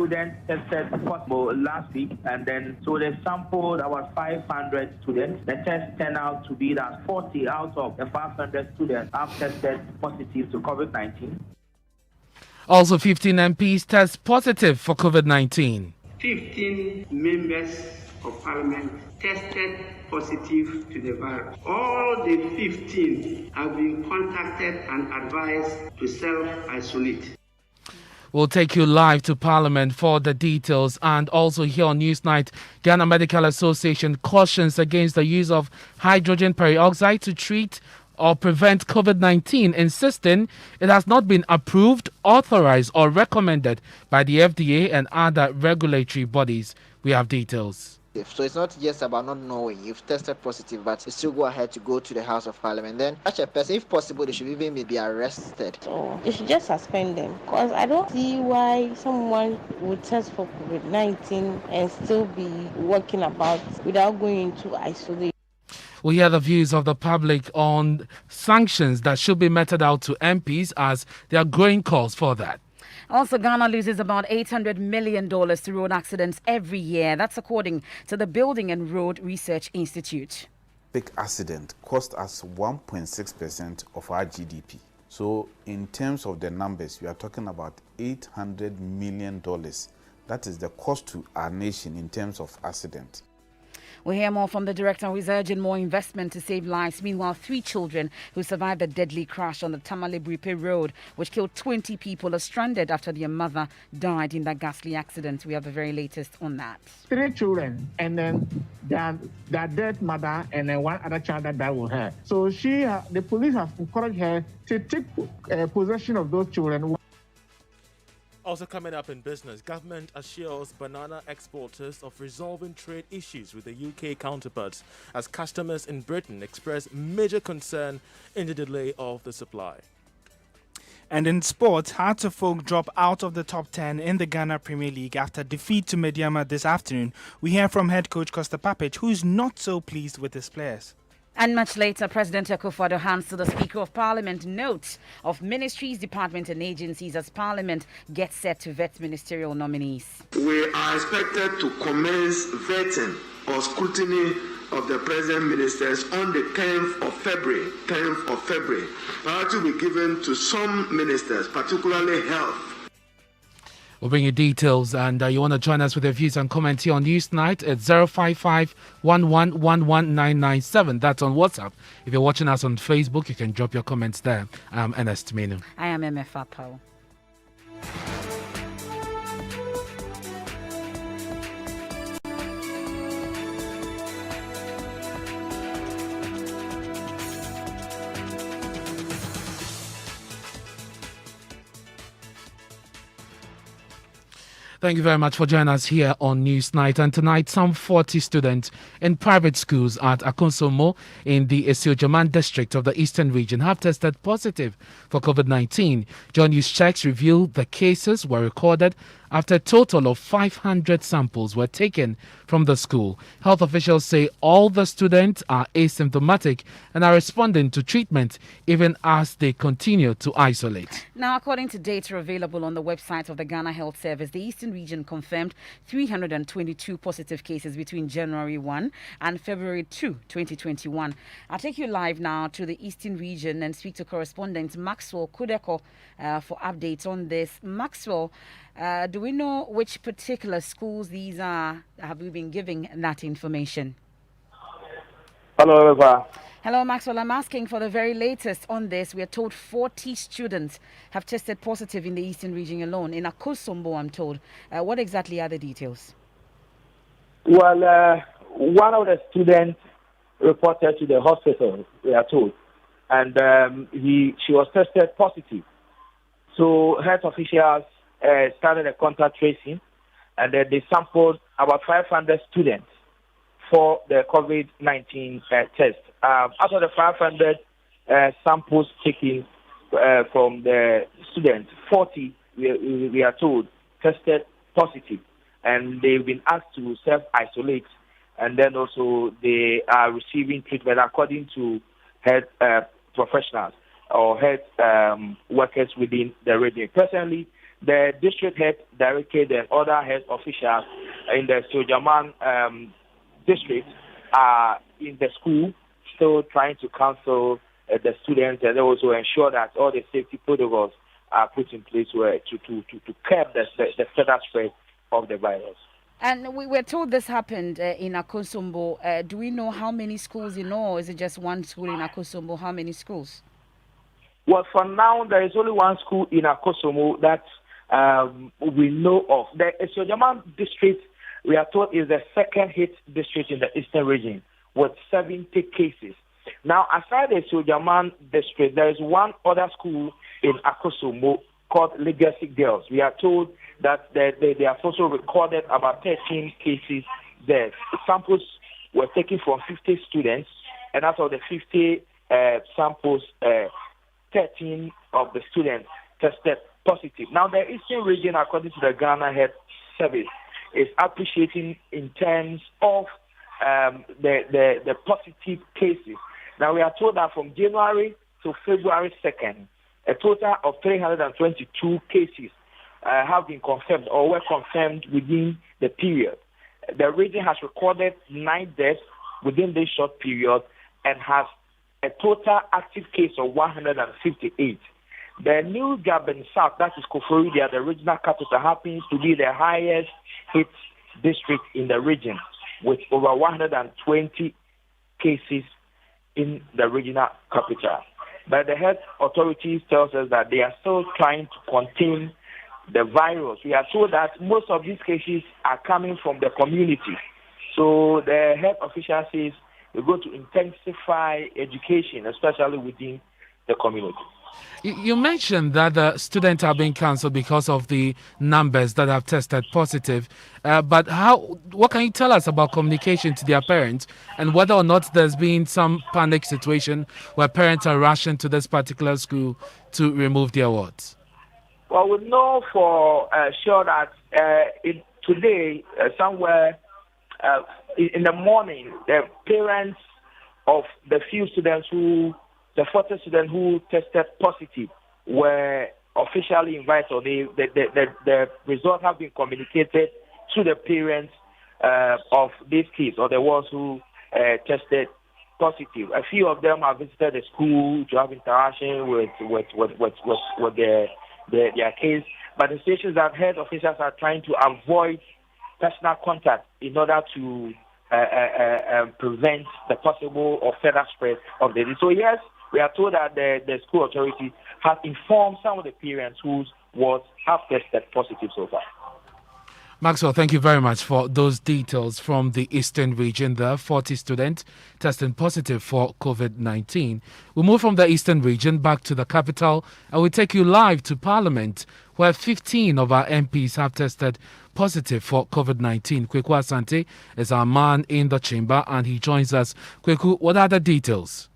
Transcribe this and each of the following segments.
students tested possible last week, and then so they sampled about 500 students. The test turned out to be that 40 out of the 500 students have tested positive to COVID-19. Also, 15 MPs test positive for COVID-19. 15 members of parliament tested positive to the virus. All the 15 have been contacted and advised to self-isolate. We'll take you live to Parliament for the details, and also here on Newsnight, Ghana Medical Association cautions against the use of hydrogen peroxide to treat or prevent COVID-19, insisting it has not been approved, authorized or recommended by the FDA and other regulatory bodies. We have details. So it's not just about not knowing you've tested positive, but you still go ahead to go to the House of Parliament. Then such a person, if possible, they should even be arrested. So they should just suspend them, because I don't see why someone would test for COVID-19 and still be walking about without going into isolation. We hear the views of the public on sanctions that should be meted out to MPs, as there are growing calls for that. Also, Ghana loses about $800 million to road accidents every year. That's according to the Building and Road Research Institute. Big accident cost us 1.6% of our GDP. So in terms of the numbers, we are talking about $800 million. That is the cost to our nation in terms of accident. We'll hear more from the director, who is urging more investment to save lives. Meanwhile, 3 children who survived the deadly crash on the Tamale-Bripe Road, which killed 20 people, are stranded after their mother died in that ghastly accident. We have the very latest on that. 3 children, and then their dead mother, and then one other child that died with her. So the police have encouraged her to take possession of those children. Also coming up in business, government assures banana exporters of resolving trade issues with the UK counterparts, as customers in Britain express major concern in the delay of the supply. And in sports, Hearts of Oak drop out of the top 10 in the Ghana Premier League after defeat to Mediama this afternoon. We hear from head coach Costa Papic, who is not so pleased with his players. And much later, President Akufo-Addo hands to the Speaker of Parliament notes of ministries, departments and agencies as Parliament gets set to vet ministerial nominees. We are expected to commence vetting or scrutiny of the present ministers on the 10th of February. Priority will be given to some ministers, particularly health. We'll bring you details, and you want to join us with your views and comments here on Newsnight at 055-1111-997. That's on WhatsApp. If you're watching us on Facebook, you can drop your comments there. I'm Ernest, Manu. I am Emefa, Apawu. Thank you very much for joining us here on Newsnight. And tonight, some 40 students in private schools at Akonsomo in the Esiojaman district of the Eastern region have tested positive for COVID-19. Joy News checks reveal the cases were recorded after a total of 500 samples were taken from the school. Health officials say all the students are asymptomatic and are responding to treatment even as they continue to isolate. Now, according to data available on the website of the Ghana Health Service, the Eastern region confirmed 322 positive cases between January 1 and February 2, 2021. I'll take you live now to the Eastern region and speak to correspondent Maxwell Kudeko for updates on this. Maxwell, do we know which particular schools these are? Have we been giving that information? Hello, Emefa. Hello, Maxwell. I'm asking for the very latest on this. We are told 40 students have tested positive in the Eastern region alone. In Akosombo, I'm told. What exactly are the details? Well, one of the students reported to the hospital, we are told, and she was tested positive. So health officials started a contact tracing, and then they sampled about 500 students for the COVID-19 test. Out of the 500 samples taken from the students, 40, we are told, tested positive, and they've been asked to self-isolate, and then also they are receiving treatment according to health professionals or health workers within the region. Presently, the district head directed and other head officials in the Sojaman district are in the school, still trying to counsel the students and also ensure that all the safety protocols are put in place to curb the further spread of the virus. And we were told this happened in Akosombo. Do we know how many schools in all? Is it just one school in Akosombo? How many schools? Well, for now, there is only one school in Akosombo that we know of. The Sojaman district, we are told, is the second hit district in the eastern region with 70 cases. Now, aside the Sojaman district, there is one other school in Akosombo called Legacy Girls. We are told that they have also recorded about 13 cases there. Samples were taken from 50 students, and out of the 50 samples, 13 of the students tested positive. Now, the Eastern region, according to the Ghana Health Service, is appreciating in terms of the positive cases. Now, we are told that from January to February 2nd, a total of 322 cases have been confirmed or were confirmed within the period. The region has recorded 9 deaths within this short period and has a total active case of 158. The New Gabon South, that is Koforidua, the regional capital, happens to be the highest hit district in the region with over 120 cases in the regional capital. But the health authorities tells us that they are still trying to contain the virus. We are told that most of these cases are coming from the community. So the health official says we're going to intensify education, especially within the community. You mentioned that the students are being cancelled because of the numbers that have tested positive. But what can you tell us about communication to their parents and whether or not there's been some panic situation where parents are rushing to this particular school to remove their wards? Well, we know for sure that today, somewhere in the morning, the parents of the few students the 40 students who tested positive were officially invited. The results have been communicated to the parents of these kids or the ones who tested positive. A few of them have visited the school to have interaction with their kids. But the stations that health officials are trying to avoid personal contact in order to prevent the possible or further spread of the disease. So yes, we are told that the school authorities have informed some of the parents whose wards have tested positive so far. Maxwell, thank you very much for those details from the Eastern region. There are 40 students testing positive for COVID-19. We'll move from the Eastern region back to the capital and we take you live to Parliament, where 15 of our MPs have tested positive for COVID-19. Kweku Asante is our man in the chamber and he joins us. Kweku, what are the details?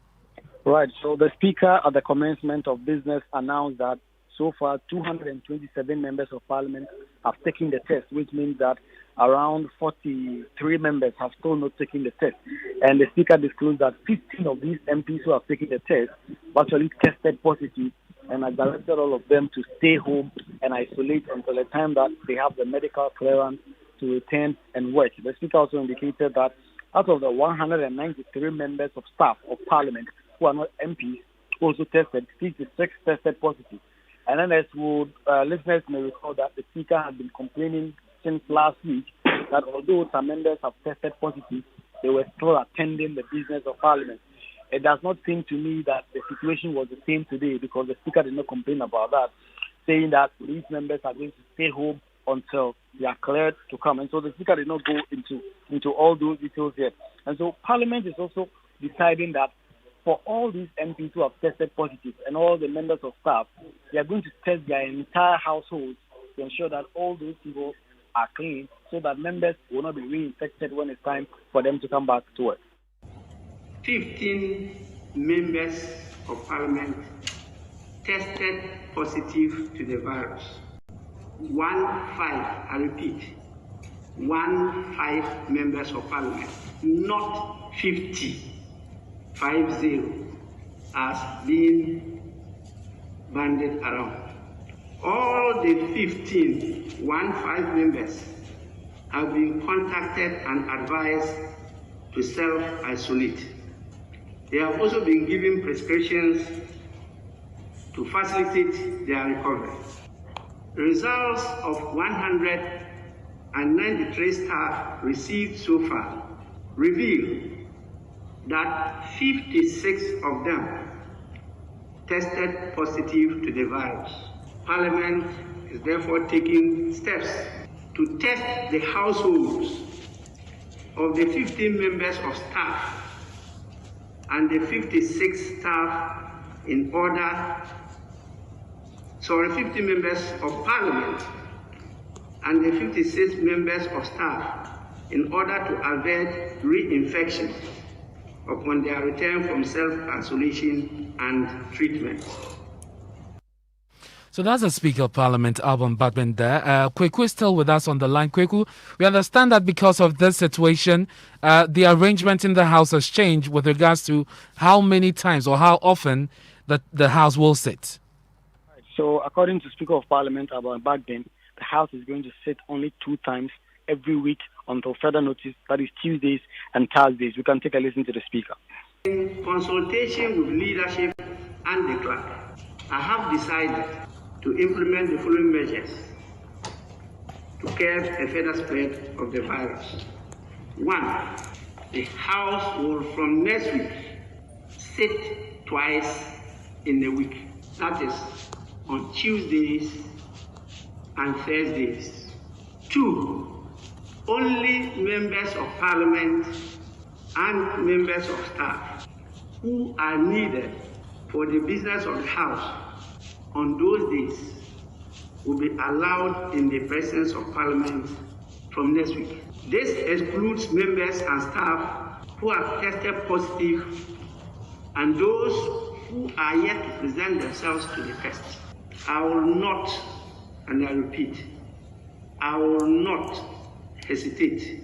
Right, so the Speaker at the commencement of business announced that so far 227 members of Parliament have taken the test, which means that around 43 members have still not taken the test. And the Speaker disclosed that 15 of these MPs who have taken the test actually tested positive and has directed all of them to stay home and isolate until the time that they have the medical clearance to return and work. The Speaker also indicated that out of the 193 members of staff of Parliament who are not MPs also tested, 56 tested positive. And then as listeners may recall that the Speaker has been complaining since last week that although some members have tested positive, they were still attending the business of Parliament. It does not seem to me that the situation was the same today because the Speaker did not complain about that, saying that these members are going to stay home until they are cleared to come. And so the Speaker did not go into all those details yet. And so Parliament is also deciding that for all these MPs who have tested positive and all the members of staff, they are going to test their entire households to ensure that all those people are clean so that members will not be reinfected when it's time for them to come back to work. 15 members of Parliament tested positive to the virus. 15, I repeat, 15 members of Parliament, not 50. 50 as being banded around. All the 15 members have been contacted and advised to self-isolate. They have also been given prescriptions to facilitate their recovery. The results of 193 staff received so far reveal that 56 of them tested positive to the virus. Parliament is therefore taking steps to test the households of the 15 members of staff and the 56 staff 50 members of Parliament and the 56 members of staff in order to avert reinfection upon their return from self-isolation and treatment. So that's the Speaker of Parliament, Alban Badman there. Kweku is still with us on the line. Kweku, we understand that because of this situation, the arrangement in the House has changed with regards to how many times or how often that the House will sit. So according to Speaker of Parliament, Alban Badman, the House is going to sit only 2 times every week until further notice, that is Tuesdays and Thursdays. We can take a listen to the Speaker. In consultation with leadership and the clerk, I have decided to implement the following measures to curb a further spread of the virus. 1. The House will from next week sit twice in a week. That is on Tuesdays and Thursdays. 2. Only members of Parliament and members of staff who are needed for the business of the House on those days will be allowed in the presence of Parliament from next week. This excludes members and staff who have tested positive and those who are yet to present themselves to the test. I will not, and I repeat, I will not hesitate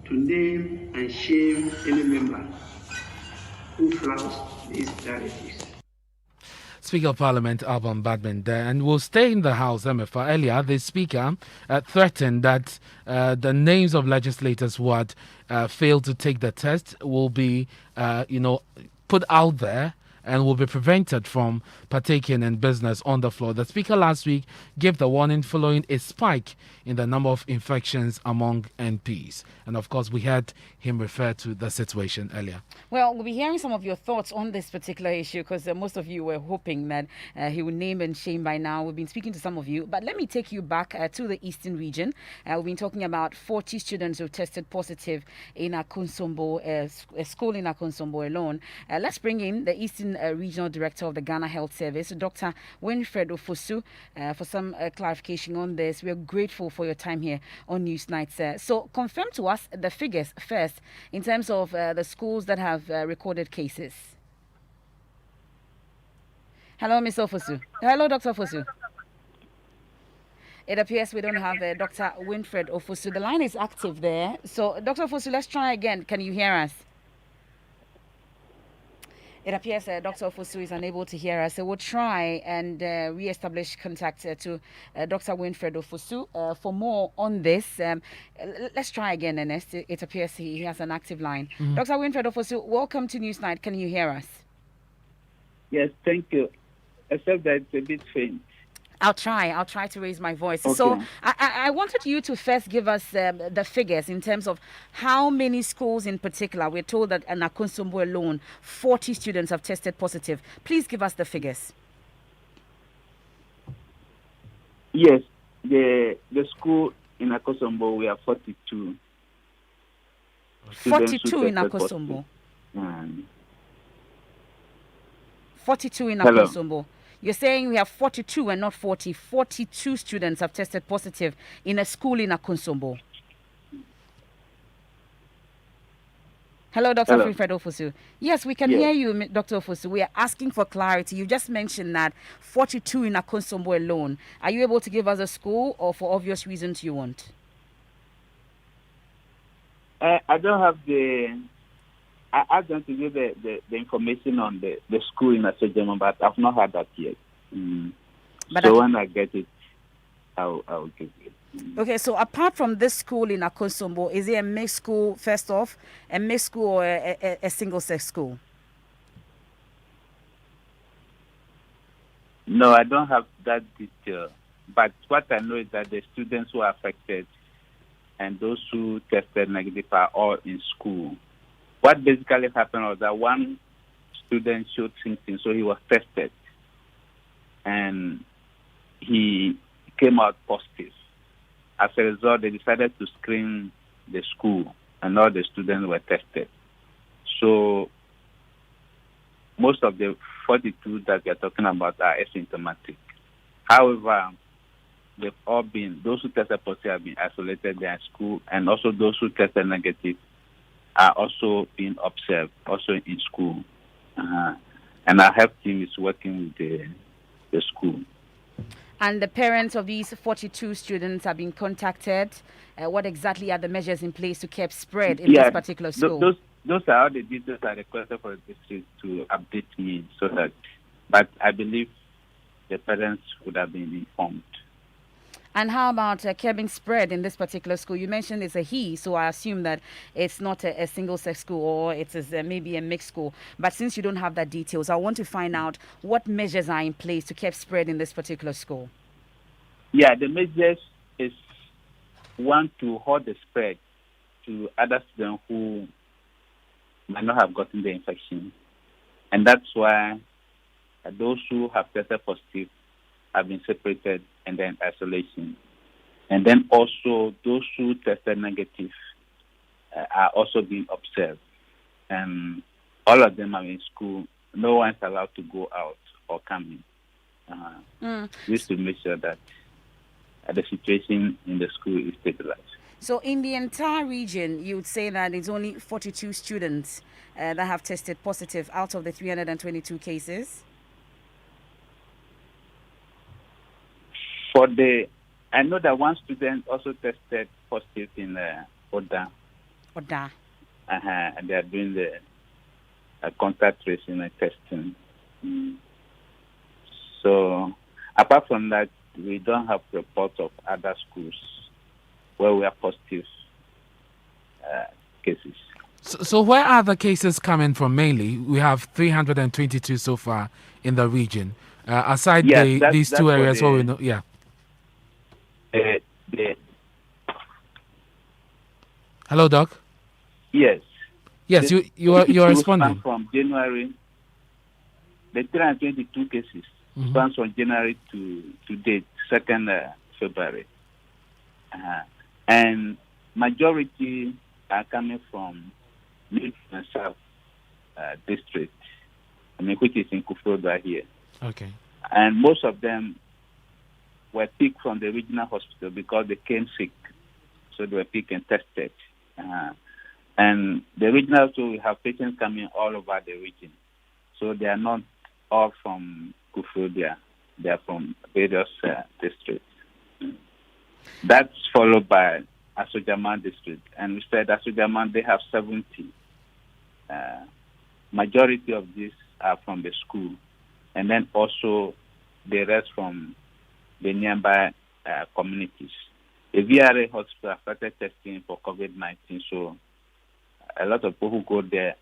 to name and shame any member who flouts these directives. Speaker of Parliament, Alban Badman there, and we'll stay in the House, Emefa. Earlier, the Speaker threatened that the names of legislators who had failed to take the test will be, put out there and will be prevented from partaking in business on the floor. The Speaker last week gave the warning following a spike in the number of infections among MPs. And of course, we heard him refer to the situation earlier. Well, we'll be hearing some of your thoughts on this particular issue because most of you were hoping that he would name and shame by now. We've been speaking to some of you, but let me take you back to the Eastern region. We've been talking about 40 students who tested positive in Akonsombo, a school in Akonsombo alone. Let's bring in the Eastern Regional Director of the Ghana Health Service, Dr. Winfred Ofosu, for some clarification on this. We are grateful for your time here on Newsnight, sir. So confirm to us the figures first in terms of the schools that have recorded cases. Hello, Ms. Ofosu. Hello, Dr. Ofosu. It appears we don't have Dr. Winfred Ofosu. The line is active there. So, Dr. Ofosu, let's try again. Can you hear us? It appears Dr. Ofosu is unable to hear us, so we'll try and re-establish contact to Dr. Winfred Ofosu for more on this. Let's try again, Ernest. It appears he has an active line. Mm-hmm. Dr. Winfred Ofosu, welcome to Newsnight. Can you hear us? Yes, thank you. Except that it's a bit faint. I'll try to raise my voice. Okay. So I wanted you to first give us the figures in terms of how many schools in particular. We're told that in Akonsombo alone, 40 students have tested positive. Please give us the figures. Yes, the school in Akonsombo, we have 42. 42 in Akonsombo. 42 in Akonsombo. You're saying we have 42 and not 40. 42 students have tested positive in a school in Akonsombo. Hello, Dr. Winfred Ofosu. Yes, we can hear you, Dr. Ofosu. We are asking for clarity. You just mentioned that 42 in Akonsombo alone. Are you able to give us a school, or for obvious reasons you want? I don't have the... I asked them to give the information on the school in Asojama, but I've not had that yet. So when I get it, I'll give you. Okay, so apart from this school in Akosombo, is it a mixed school, first off, a mixed school or a single-sex school? No, I don't have that detail. But what I know is that the students who are affected and those who tested negative are all in school. What basically happened was that one student showed symptoms, so he was tested. And he came out positive. As a result, they decided to screen the school, and all the students were tested. So most of the 42 that we are talking about are asymptomatic. However, they've all been, those who tested positive have been isolated in school, and also those who tested negative are also being observed, also in school. And our health team is working with the school. And the parents of these 42 students have been contacted. What exactly are the measures in place to keep spread in this particular school? Those are all the details I requested for the district to update me so that, but I believe the parents would have been informed. And how about curbing spread in this particular school? You mentioned it's a he, so I assume that it's not a single-sex school or it is maybe a mixed school. But since you don't have that details, I want to find out what measures are in place to curb spread in this particular school. Yeah, the measures is one, to halt the spread to other students who might not have gotten the infection. And that's why those who have tested positive have been separated and then isolation. And then also those who tested negative are also being observed. And all of them are in school. No one's allowed to go out or come in. Just to make sure that the situation in the school is stabilized. So in the entire region, you would say that it's only 42 students that have tested positive out of the 322 cases? I know that one student also tested positive in Oda. And they are doing the contact tracing and testing. So apart from that, we don't have reports of other schools where we have positive cases. So where are the cases coming from mainly? We have 322 so far in the region. Aside these two areas where we know, Hello, Doc. Yes. Yes, you are responding. From January, the 322 cases spans from January to date, 2nd February, and majority are coming from North and South district, which is in Kufuor here. Okay. And most of them were picked from the regional hospital because they came sick, so they were picked and tested. And the regional, so we have patients coming all over the region. So they are not all from Kufuor, they are from various districts. That's followed by Asojaman district. And we said Asojaman, they have 70. Majority of these are from the school. And then also the rest from the nearby communities. The VRA hospital started testing for COVID-19, so a lot of people who go there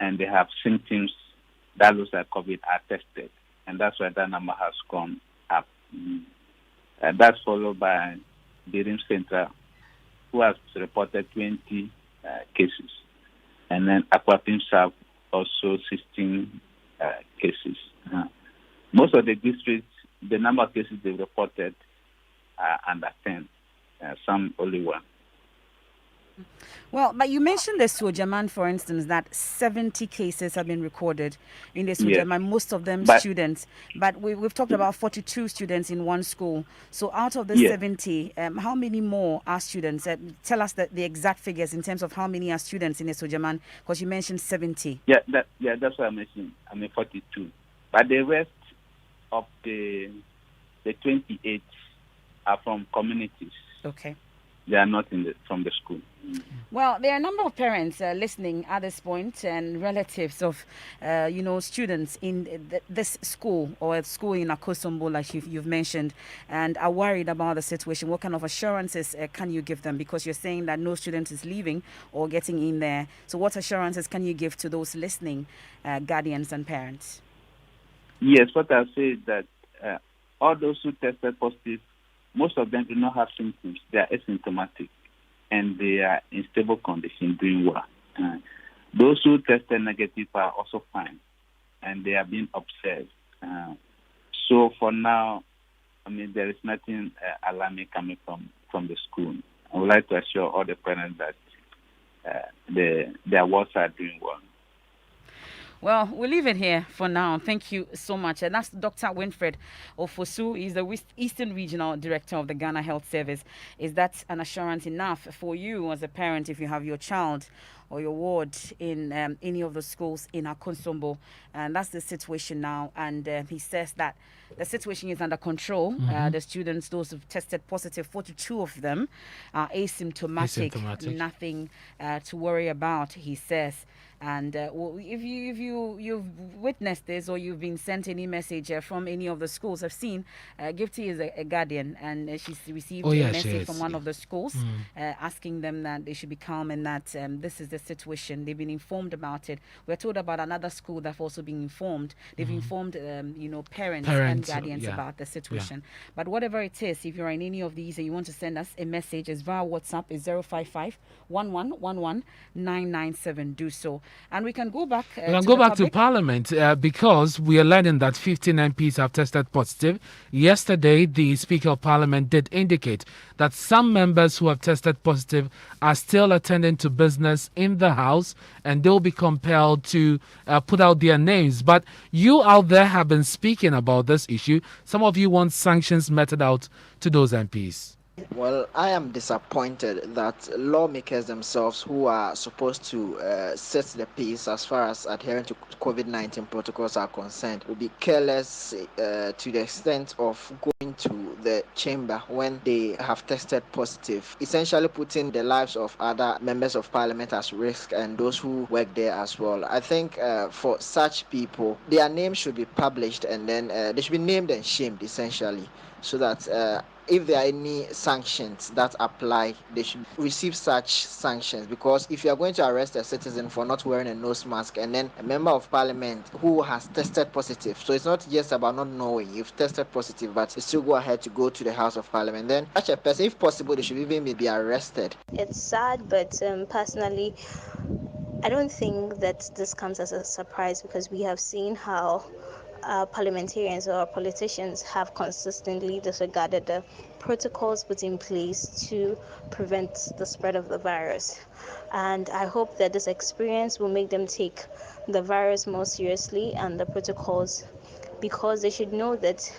and they have symptoms that looks like COVID are tested, and that's why that number has gone up. That's followed by the RIM Center, who has reported 20 cases, and then Aquapim South also 16 cases. Most of the districts, the number of cases they reported are under 10, some only 1. Well, but you mentioned the Sojaman, for instance, that 70 cases have been recorded in the Sojaman, most of them students. But we've talked about 42 students in one school. So out of the 70, how many more are students? Tell us the exact figures in terms of how many are students in the Sojaman, because you mentioned 70. That's what I mentioned. 42. But the rest of the 28 are from communities. Okay. they are not from the school. Well, there are a number of parents listening at this point and relatives of, students in this school or a school in Akosombo, like you've mentioned, and are worried about the situation. What kind of assurances can you give them? Because you're saying that no student is leaving or getting in there. So what assurances can you give to those listening, guardians and parents? Yes, what I say is that all those who tested positive, most of them do not have symptoms. They are asymptomatic and they are in stable condition, doing well. Those who tested negative are also fine and they are being observed. So for now, there is nothing alarming coming from the school. I would like to assure all the parents that their wards are doing well. Well, we'll leave it here for now. Thank you so much. And that's Dr. Winfred Ofosu. He's the Eastern Regional Director of the Ghana Health Service. Is that an assurance enough for you as a parent if you have your child or your ward in any of the schools in Akosombo? And that's the situation now. And he says that the situation is under control. The students, those who've tested positive, 42 of them are asymptomatic. Nothing to worry about, he says. And if you've witnessed this or you've been sent any message from any of the schools, I've seen Gifty is a guardian, and she's received a message from one of the schools asking them that they should be calm and that this is the situation. They've been informed about it. We're told about another school that's also been informed. They've informed parents and guardians about the situation. But whatever it is, if you're in any of these and you want to send us a message, it's via WhatsApp, is 055 1111 997. Do so. And we can go back to Parliament because we are learning that 15 MPs have tested positive. Yesterday, the Speaker of Parliament did indicate that some members who have tested positive are still attending to business in the House and they'll be compelled to put out their names. But you out there have been speaking about this issue. Some of you want sanctions meted out to those MPs. Well, I am disappointed that lawmakers themselves, who are supposed to set the pace as far as adhering to COVID-19 protocols are concerned, will be careless to the extent of going to the chamber when they have tested positive, essentially putting the lives of other members of parliament at risk and those who work there as well. I think for such people, their names should be published and then they should be named and shamed, essentially, so that if there are any sanctions that apply, they should receive such sanctions. Because if you are going to arrest a citizen for not wearing a nose mask and then a member of parliament who has tested positive, so it's not just about not knowing you've tested positive, but you still go ahead to go to the House of Parliament, then such a person, if possible, they should even be arrested. It's sad, but personally, I don't think that this comes as a surprise because we have seen how parliamentarians or politicians have consistently disregarded the protocols put in place to prevent the spread of the virus. And I hope that this experience will make them take the virus more seriously and the protocols, because they should know that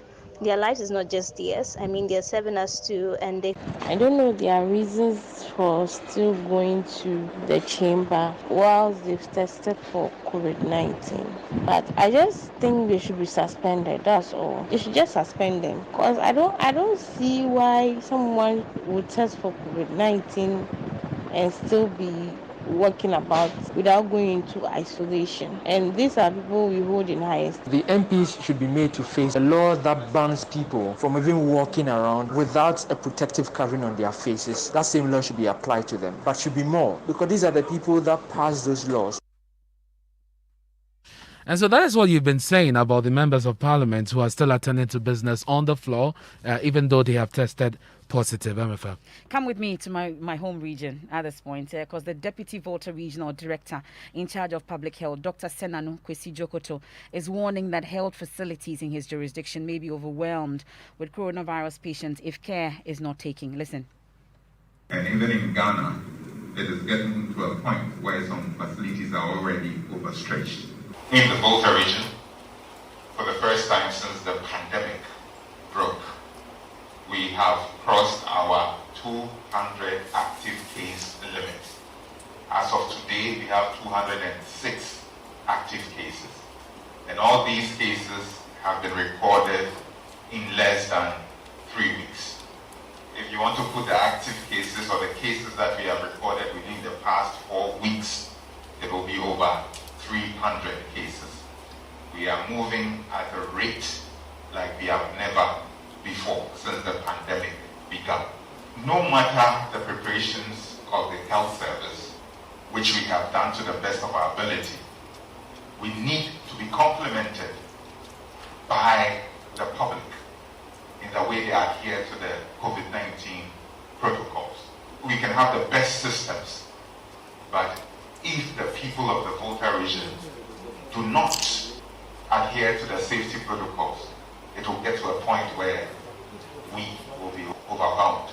their lives is not just theirs. I mean, they're serving us too, and I don't know their reasons for still going to the chamber whilst they've tested for COVID-19. But I just think they should be suspended, that's all. They should just suspend them. Because I don't see why someone would test for COVID-19 and still be walking about without going into isolation. And these are people we hold in high esteem. The MPs should be made to face a law that bans people from even walking around without a protective covering on their faces. That same law should be applied to them, but should be more, because these are the people that pass those laws. And so that is what you've been saying about the members of parliament who are still attending to business on the floor, even though they have tested positive. Emefa. Come with me to my home region at this point, because the Deputy Volta Regional Director in charge of Public Health, Dr. Senanu Kwesi Jokoto, is warning that health facilities in his jurisdiction may be overwhelmed with coronavirus patients if care is not taken. Listen. And even in Ghana, it is getting to a point where some facilities are already overstretched. In the Volta region, for the first time since the pandemic broke, we have crossed our 200 active case limit. As of today, we have 206 active cases. And all these cases have been recorded in less than 3 weeks. If you want to put the active cases or the cases that we have recorded within the past 4 weeks, it will be over 300 cases. We are moving at a rate like we have never before since the pandemic began. No matter the preparations of the health service, which we have done to the best of our ability, we need to be complemented by the public in the way they adhere to the COVID-19 protocols. We can have the best systems, but if the people of the Volta region do not adhere to the safety protocols, it will get to a point where we will be overwhelmed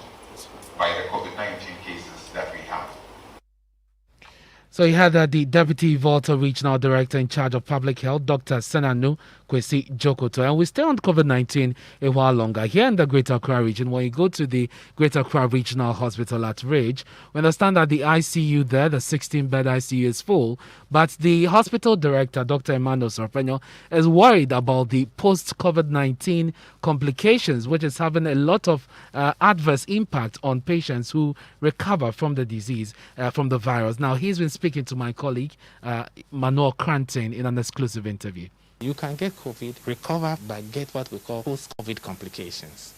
by the COVID-19 cases that we have. So you had the Deputy Volta Regional Director in charge of Public Health, Dr. Senanu Kwesi Jokoto. And we stay on COVID-19 a while longer. Here in the Greater Accra region, when you go to the Greater Accra Regional Hospital at Ridge, we understand that the ICU there, the 16-bed ICU is full, but the hospital director, Dr. Emmanuel Sorpenyo, is worried about the post-COVID-19 complications, which is having a lot of adverse impact on patients who recover from the disease, from the virus. Now, he's been speaking to my colleague, Manu Cranton, in an exclusive interview. You can get COVID, recover, but get what we call post-COVID complications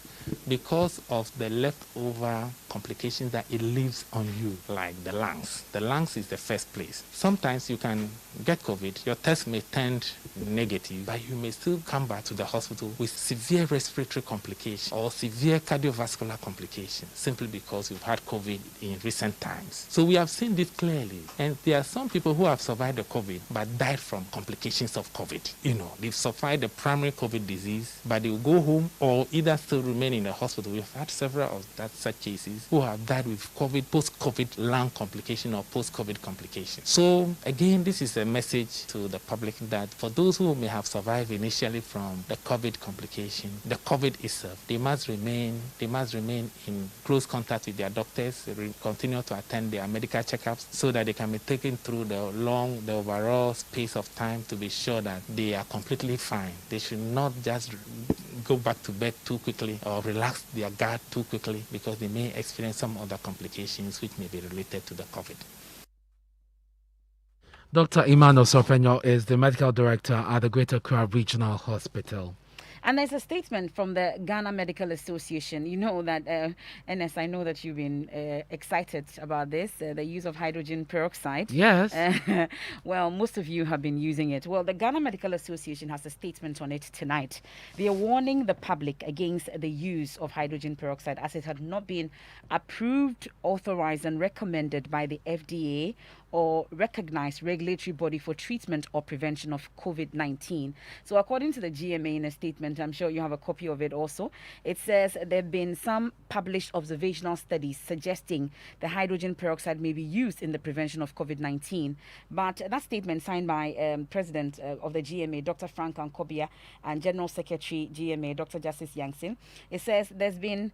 because of the leftover complications that it leaves on you, like the lungs. The lungs is the first place. Sometimes you can get COVID, your test may turn negative, but you may still come back to the hospital with severe respiratory complications or severe cardiovascular complications simply because you've had COVID in recent times. So we have seen this clearly. And there are some people who have survived the COVID but died from complications of COVID. They've survived the primary COVID disease, but they will go home or either still remain in the hospital. We've had several of such cases who have died with COVID, post-COVID lung complication or post-COVID complications. So again, this is a message to the public that for those who may have survived initially from the COVID complication, the COVID itself, they must remain in close contact with their doctors, continue to attend their medical checkups so that they can be taken through the overall space of time to be sure that they are completely fine. They should not just go back to bed too quickly or relax their guard too quickly because they may experience some other complications which may be related to the COVID. Dr. Emmanuel Sorpenyo is the medical director at the Greater Accra Regional Hospital. And there's a statement from the Ghana Medical Association. You know that, Ernest, I know that you've been excited about this, the use of hydrogen peroxide. Yes. Well, most of you have been using it. Well, the Ghana Medical Association has a statement on it tonight. They are warning the public against the use of hydrogen peroxide as it had not been approved, authorized, and recommended by the FDA or recognized regulatory body for treatment or prevention of COVID-19. So according to the GMA in a statement, I'm sure you have a copy of it also, it says there have been some published observational studies suggesting the hydrogen peroxide may be used in the prevention of COVID-19. But that statement signed by President of the GMA, Dr. Frank Ankobia, and General Secretary GMA, Dr. Justice Yangsin, it says there's been,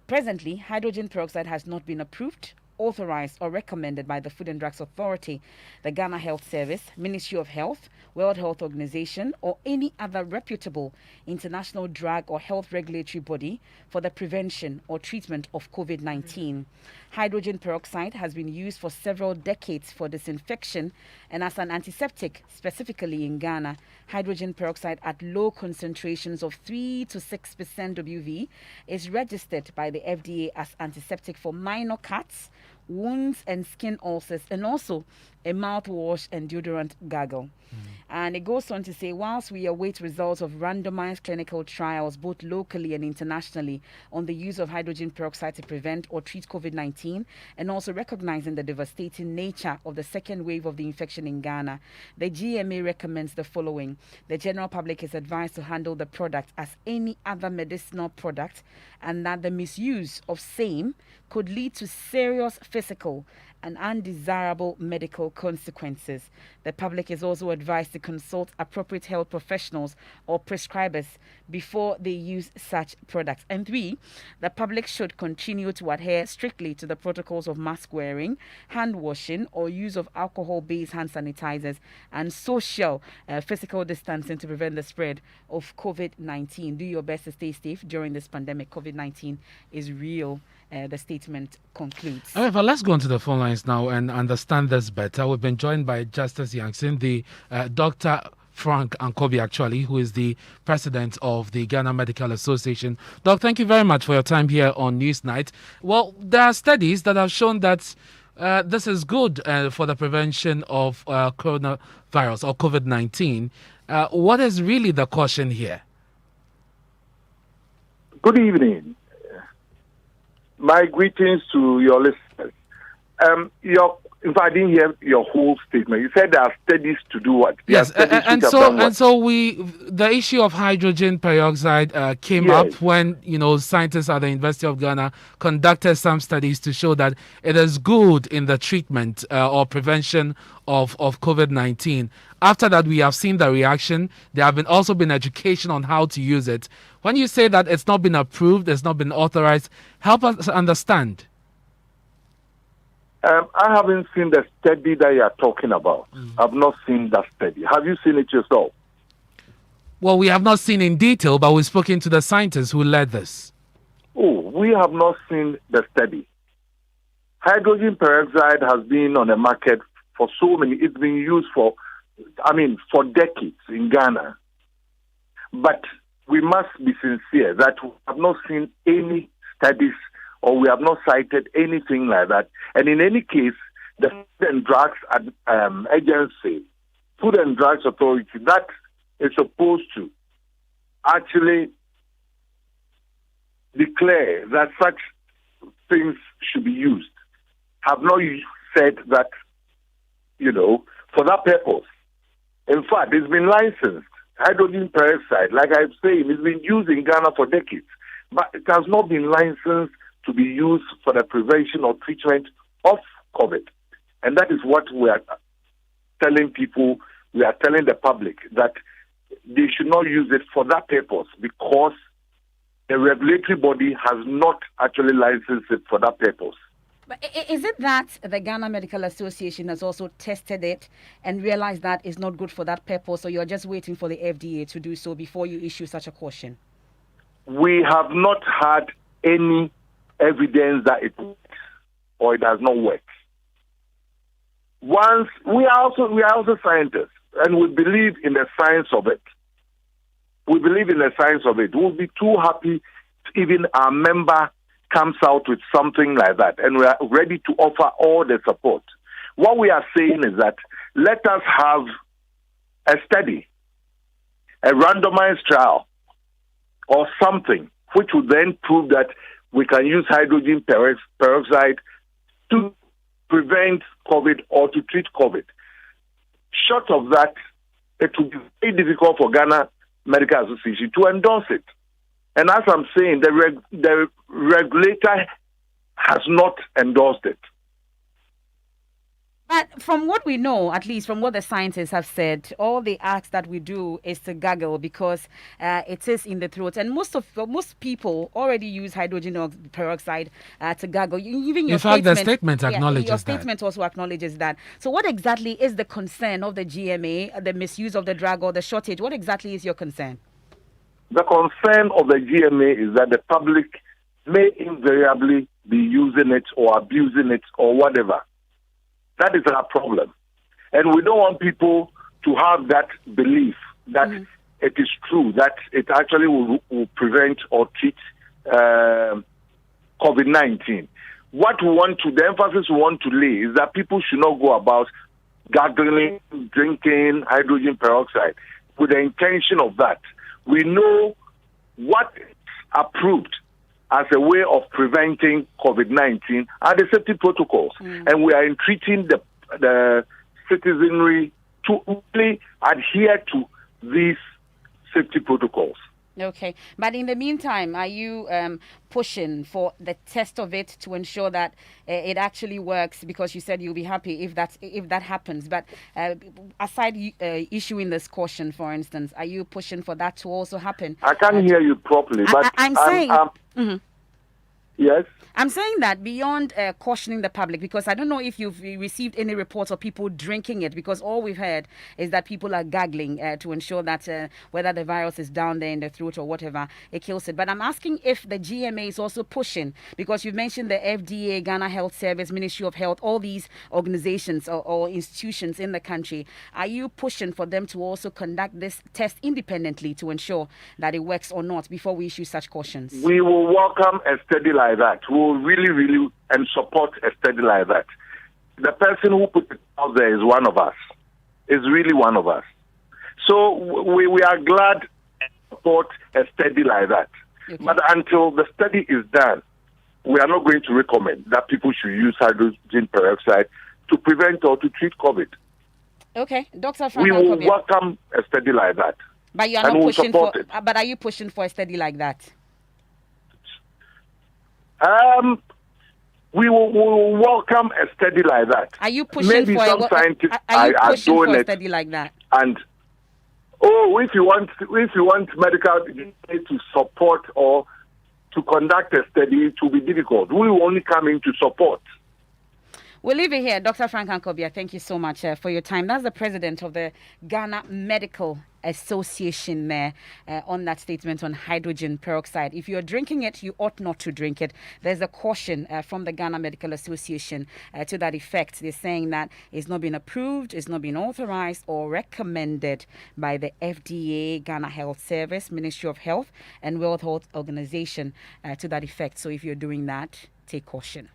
presently, hydrogen peroxide has not been approved, authorized or recommended by the Food and Drugs Authority, the Ghana Health Service, Ministry of Health, World Health Organization, or any other reputable international drug or health regulatory body for the prevention or treatment of COVID-19. Hydrogen peroxide has been used for several decades for disinfection and as an antiseptic, specifically in Ghana. Hydrogen peroxide at low concentrations of 3 to 6% WV is registered by the FDA as antiseptic for minor cuts, wounds and skin ulcers, and also a mouthwash and deodorant gargle. And it goes on to say, whilst we await results of randomized clinical trials, both locally and internationally, on the use of hydrogen peroxide to prevent or treat COVID-19, and also recognizing the devastating nature of the second wave of the infection in Ghana, the GMA recommends the following. The general public is advised to handle the product as any other medicinal product, and that the misuse of same could lead to serious physical and undesirable medical consequences. The public is also advised to consult appropriate health professionals or prescribers before they use such products. And 3, the public should continue to adhere strictly to the protocols of mask wearing, hand washing, or use of alcohol-based hand sanitizers and social physical distancing to prevent the spread of COVID-19. Do your best to stay safe during this pandemic. COVID-19 is real. The statement concludes. However, let's go onto the phone lines now and understand this better. We've been joined by Justice Yangson, the Dr. Frank Ankobi, actually, who is the president of the Ghana Medical Association. Doc, thank you very much for your time here on Newsnight. Well, there are studies that have shown that this is good for the prevention of coronavirus or COVID-19. What is really the caution here? Good evening. My greetings to your listeners. In fact, I didn't hear your whole statement. You said there are studies to do what? Yes, and so the issue of hydrogen peroxide came up when scientists at the University of Ghana conducted some studies to show that it is good in the treatment or prevention of COVID-19. After that, we have seen the reaction. There have also been education on how to use it. When you say that it's not been approved, it's not been authorized, help us understand. I haven't seen the study that you are talking about. I've not seen that study. Have you seen it yourself? Well, we have not seen in detail, but we've spoken to the scientists who led this. Oh, we have not seen the study. Hydrogen peroxide has been on the market for it's been used for decades in Ghana. But we must be sincere that we have not seen any studies or we have not cited anything like that. And in any case, the Food and Drugs Agency, Food and Drugs Authority, that is supposed to actually declare that such things should be used, have not said that, for that purpose. In fact, it's been licensed. Hydrogen peroxide, like I'm saying, it's been used in Ghana for decades, but it has not been licensed to be used for the prevention or treatment of COVID. And that is what we are telling people, we are telling the public, that they should not use it for that purpose because the regulatory body has not actually licensed it for that purpose. But is it that the Ghana Medical Association has also tested it and realized that it's not good for that purpose, or you're just waiting for the FDA to do so before you issue such a caution? We have not had any evidence that it works or it does not work. Once we are also scientists, and we believe in the science of it. We believe in the science of it. We'll be too happy if even our member comes out with something like that, and we are ready to offer all the support. What we are saying is that let us have a study, a randomized trial, or something which would then prove that we can use hydrogen peroxide to prevent COVID or to treat COVID. Short of that, it would be very difficult for Ghana Medical Association to endorse it. And as I'm saying, the regulator has not endorsed it. But from what we know, at least from what the scientists have said, all the acts that we do is to gargle because it is in the throat. And most people already use hydrogen peroxide to gargle. Even your the statement acknowledges your statement also acknowledges that. So what exactly is the concern of the GMA, the misuse of the drug or the shortage? What exactly is your concern? The concern of the GMA is that the public may invariably be using it or abusing it or whatever. That is our problem. And we don't want people to have that belief that it is true, that it actually will prevent or treat COVID-19. What we want to, the emphasis we want to lay is that people should not go about gargling, drinking hydrogen peroxide with the intention of that. We know what is approved as a way of preventing COVID-19 are the safety protocols. And we are entreating the citizenry to only adhere to these safety protocols. Okay, but in the meantime, are you pushing for the test of it to ensure that it actually works? Because you said you'll be happy if that happens. But aside issuing this caution, for instance, are you pushing for that to also happen? I can't hear you properly, but I'm saying. Yes. I'm saying that beyond cautioning the public, because I don't know if you've received any reports of people drinking it, because all we've heard is that people are gargling to ensure that whether the virus is down there in the throat or whatever, it kills it. But I'm asking if the GMA is also pushing, because you've mentioned the FDA, Ghana Health Service, Ministry of Health, all these organizations or institutions in the country. Are you pushing for them to also conduct this test independently to ensure that it works or not before we issue such cautions? We will welcome a study like that. We will really and support a study like that. The person who put it out there is one of us. Is really one of us. So we are glad to support a study like that. Okay. But until the study is done, we are not going to recommend that people should use hydrogen peroxide to prevent or to treat COVID. Okay, Dr. Frank, we will welcome a study like that. But you are not pushing for. But are you pushing for a study like that? We will welcome a study like that. Are you pushing Maybe for some scientists are you pushing doing for a study like that? And if you want medical to support or to conduct a study, it will be difficult. We will only come in to support. We'll leave it here. Dr. Frank Ankobia, thank you so much for your time. That's the president of the Ghana Medical Association there on that statement on hydrogen peroxide. If you're drinking it, you ought not to drink it. There's a caution from the Ghana Medical Association to that effect. They're saying that it's not been approved, it's not been authorized or recommended by the FDA, Ghana Health Service, Ministry of Health and World Health Organization to that effect. So if you're doing that, take caution.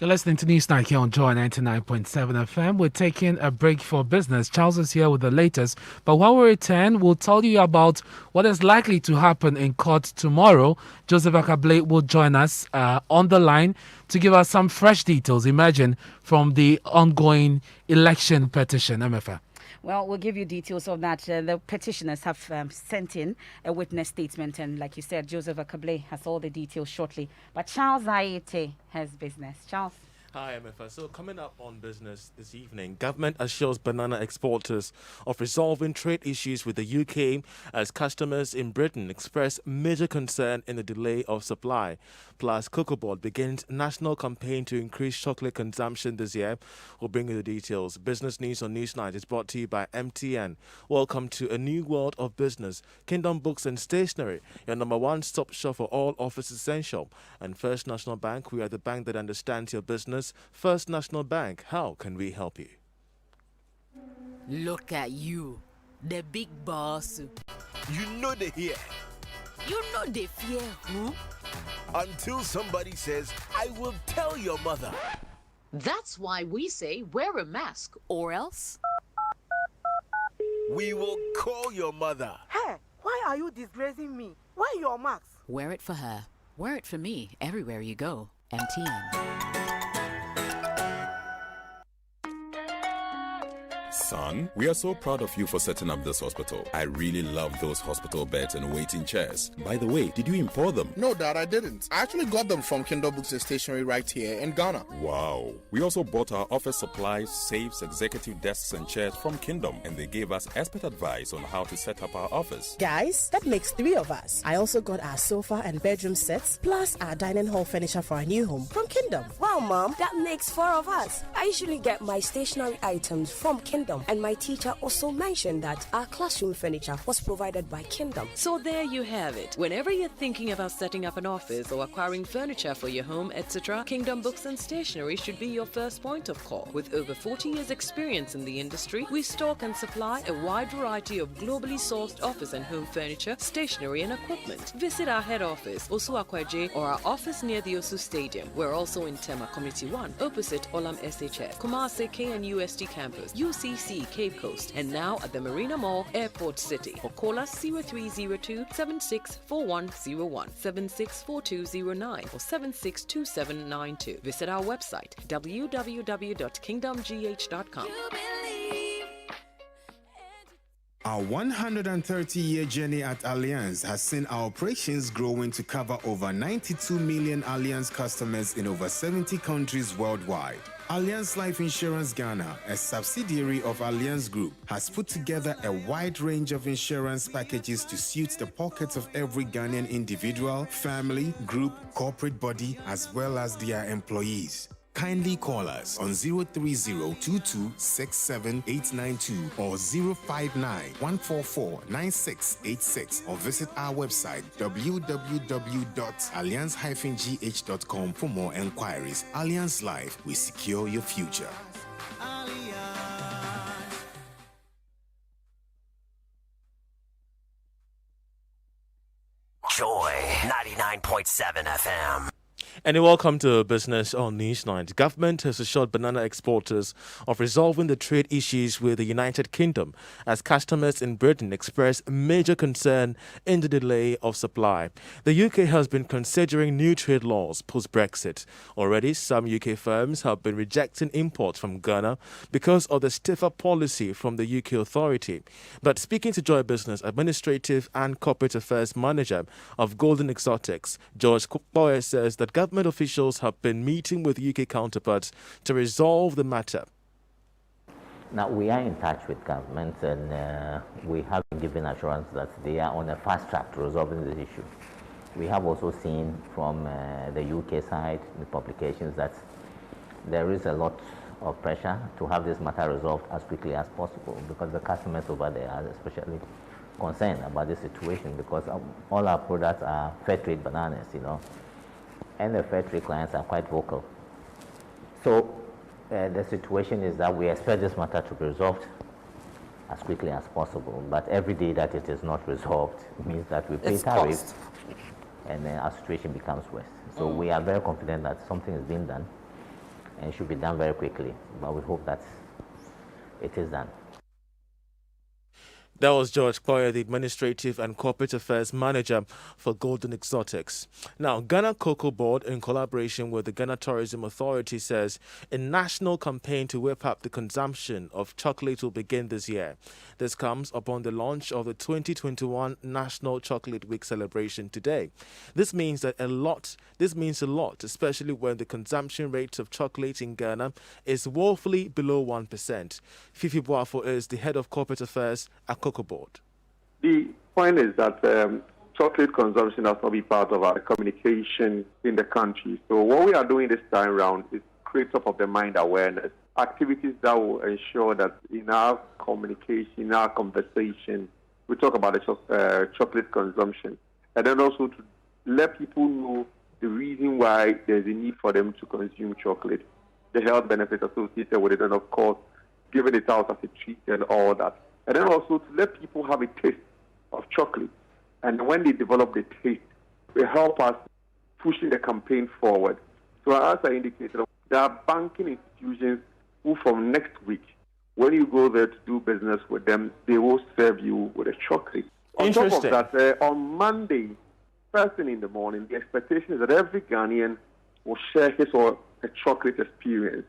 You're listening to Newsnight here on Joy 99.7 FM. We're taking a break for business. Charles is here with the latest. But while we return, we'll tell you about what is likely to happen in court tomorrow. Joseph Akable will join us on the line to give us some fresh details, imagine, from the ongoing election petition, Emefa. Well, we'll give you details of that. The petitioners have sent in a witness statement, and like you said, Joseph Akable has all the details shortly. But Charles Ayete has business. Charles. Hi, Emefa. So coming up on business this evening, government assures banana exporters of resolving trade issues with the UK as customers in Britain express major concern in the delay of supply. Plus, Cocoa Board begins national campaign to increase chocolate consumption this year. We'll bring you the details. Business News on Newsnight is brought to you by MTN. Welcome to a new world of business. Kingdom Books and Stationery, your number one stop shop for all office essential. And First National Bank, we are the bank that understands your business. First National Bank, how can we help you? Look at you, the big boss. You know they here. You know they fear who? Until somebody says, I will tell your mother. That's why we say wear a mask or else we will call your mother. Hey, why are you disgracing me? Why your mask? Wear it for her. Wear it for me everywhere you go. MTN. Son, we are so proud of you for setting up this hospital. I really love those hospital beds and waiting chairs. By the way, did you import them? No, Dad, I didn't. I actually got them from Kingdom Books and Stationery right here in Ghana. Wow. We also bought our office supplies, safes, executive desks and chairs from Kingdom, and they gave us expert advice on how to set up our office. Guys, that makes 3 of us. I also got our sofa and bedroom sets, plus our dining hall furniture for our new home from Kingdom. Wow, Mom, that makes 4 of us. I usually get my stationery items from Kingdom, and my teacher also mentioned that our classroom furniture was provided by Kingdom. So there you have it. Whenever you're thinking about setting up an office or acquiring furniture for your home, etc., Kingdom Books and Stationery should be your first point of call. With over 40 years experience in the industry, we stock and supply a wide variety of globally sourced office and home furniture, stationery and equipment. Visit our head office, Osu Akwaje, or our office near the Osu Stadium. We're also in Tema Community 1, opposite Olam SHS, Kumasi KNUST campus, UCC Cape Coast, and now at the Marina Mall, Airport City. Or call us 0302 764101, 764209, or 762792. Visit our website www.kingdomgh.com. Our 130-year journey at Allianz has seen our operations growing to cover over 92 million Allianz customers in over 70 countries worldwide. Allianz Life Insurance Ghana, a subsidiary of Allianz Group, has put together a wide range of insurance packages to suit the pockets of every Ghanaian individual, family, group, corporate body, as well as their employees. Kindly call us on 030-2267-892 or 059-144-9686 or visit our website www.allianz-gh.com for more enquiries. Allianz Life, we secure your future. Joy 99.7 FM. And welcome to Business on Newsnight. Government has assured banana exporters of resolving the trade issues with the United Kingdom as customers in Britain express major concern in the delay of supply. The UK has been considering new trade laws post-Brexit. Already, some UK firms have been rejecting imports from Ghana because of the stiffer policy from the UK authority. But speaking to Joy Business Administrative and Corporate Affairs Manager of Golden Exotics, George Boyer says that government officials have been meeting with UK counterparts to resolve the matter. Now, we are in touch with government and we have been given assurance that they are on a fast track to resolving this issue. We have also seen from the UK side, the publications, that there is a lot of pressure to have this matter resolved as quickly as possible because the customers over there are especially concerned about this situation because all our products are fair trade bananas, and the fair trade clients are quite vocal. So the situation is that we expect this matter to be resolved as quickly as possible, but every day that it is not resolved means that we pay tariffs and then our situation becomes worse. So we are very confident that something is being done and should be done very quickly, but we hope that it is done. That was George Koyer, the Administrative and Corporate Affairs Manager for Golden Exotics. Now, Ghana Cocoa Board, in collaboration with the Ghana Tourism Authority, says a national campaign to whip up the consumption of chocolate will begin this year. This comes upon the launch of the 2021 National Chocolate Week celebration today. This means a lot, especially when the consumption rate of chocolate in Ghana is woefully below 1%. Fifi Boafo is the head of corporate affairs at Cocoa Board. The point is that chocolate consumption has not been part of our communication in the country. So what we are doing this time around is create top of the mind awareness, activities that will ensure that in our communication, in our conversation, we talk about the chocolate consumption. And then also to let people know the reason why there's a need for them to consume chocolate, the health benefits associated with it, and of course, giving it out as a treat and all that. And then also to let people have a taste of chocolate. And when they develop the taste, they help us pushing the campaign forward. So as I indicated, there are banking institutions who from next week, when you go there to do business with them, they will serve you with a chocolate. On top of that, on Monday, first thing in the morning, the expectation is that every Ghanaian will share his or her chocolate experience.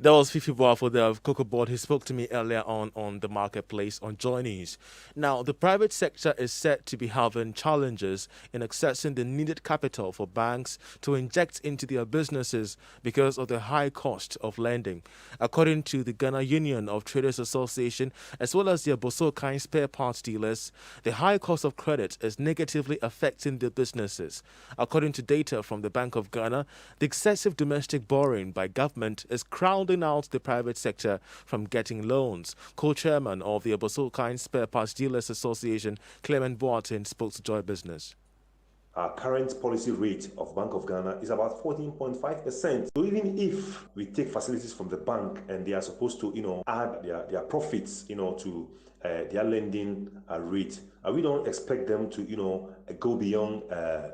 That was Fifi Boafo, the Cocoa Board. He spoke to me earlier on the marketplace on Joy News. Now, the private sector is said to be having challenges in accessing the needed capital for banks to inject into their businesses because of the high cost of lending. According to the Ghana Union of Traders Association, as well as the Bosokai spare parts dealers, the high cost of credit is negatively affecting their businesses. According to data from the Bank of Ghana, the excessive domestic borrowing by government is crowding out the private sector from getting loans. Co-chairman of the Abosokai Spare Parts Dealers Association, Clement Boateng, spoke to Joy Business. Our current policy rate of Bank of Ghana is about 14.5%. So even if we take facilities from the bank and they are supposed to, add their profits, to their lending rate, we don't expect them to, go beyond